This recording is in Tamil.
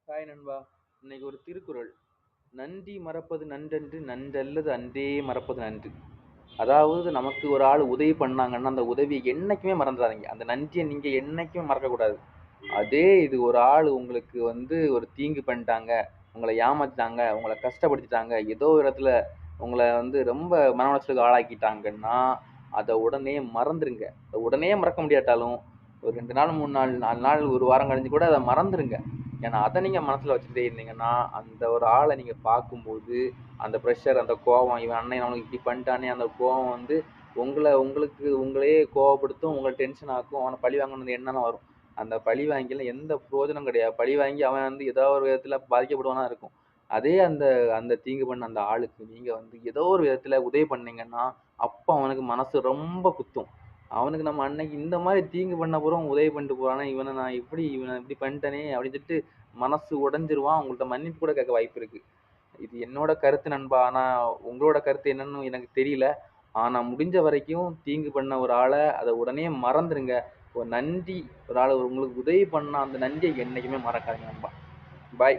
ஹாய் நண்பா. இன்னைக்கு ஒரு திருக்குறள். நன்றி மறப்பது நன்றன்று, நன்றல்லது அன்றே மறப்பது நன்று. அதாவது நமக்கு ஒரு ஆள் உதவி பண்ணாங்கன்னா, அந்த உதவிய என்னைக்குமே மறந்துறாதீங்க. அந்த நன்றிய நீங்க என்னைக்குமே மறக்கக்கூடாது. அதே இது ஒரு ஆள் உங்களுக்கு ஒரு தீங்கு பண்ணிட்டாங்க, உங்கள ஏமாத்திட்டாங்க, உங்கள கஷ்டப்படுத்திட்டாங்க, ஏதோ ஒரு இடத்துல உங்கள ரொம்ப மன உளைச்சலுக்கு ஆளாக்கிட்டாங்கன்னா, அத உடனே மறந்துருங்க. அத உடனே மறக்க முடியாட்டாலும், ஒரு 2 நாள், 3 நாள், 4 நாள், 1 வாரம் கழிஞ்சு கூட அத மறந்துருங்க. ஏன்னா, அத நீங்க மனசுல வச்சுக்கிட்டே இருந்தீங்கன்னா, அந்த ஒரு ஆள நீங்க பார்க்கும்போது, அந்த பிரஷர், அந்த கோவம், இவன் அண்ணன் நம்மளுக்கு இப்படி பண்ணிட்டானே, அந்த கோவம் உங்களையே கோவப்படுத்தும், உங்கள டென்ஷன் ஆக்கும். அவன பழி வாங்கணும்னு எண்ணம்லாம் வரும். அந்த பழி வாங்கில எந்த பிரயோஜனம் கிடையாது. பழி வாங்கி அவன் ஏதோ ஒரு விதத்துல பாதிக்கப்படுவானா இருக்கும். அதே அந்த அந்த தீங்கு பண்ண அந்த ஆளுக்கு நீங்க ஏதோ ஒரு விதத்துல உதவி பண்ணீங்கன்னா, அப்ப அவனுக்கு மனசு ரொம்ப குத்தும். அவனுக்கு நம்ம அன்னைக்கு இந்த மாரி தீங்கு பண்ண போறோம், உதவி பண்ணிட்டு போறானே, இவன இப்படி பண்ணிட்டனே அப்படின்னு சொல்லிட்டு மனசு உடைஞ்சிருவான். உங்கள்ட்ட மன்னிப்பு கூட கேட்க வாய்ப்பு இருக்கு. இது என்னோட கருத்து நண்பா. ஆனா உங்களோட கருத்து என்னன்னு எனக்கு தெரியல. ஆனா முடிஞ்ச வரைக்கும் தீங்கு பண்ண ஒரு ஆள அத உடனே மறந்துருங்க. ஒரு நன்றி, ஒரு ஆளு உங்களுக்கு உதவி பண்ணா அந்த நன்றிய என்னைக்குமே மறக்காதீங்க நண்பா. பாய்.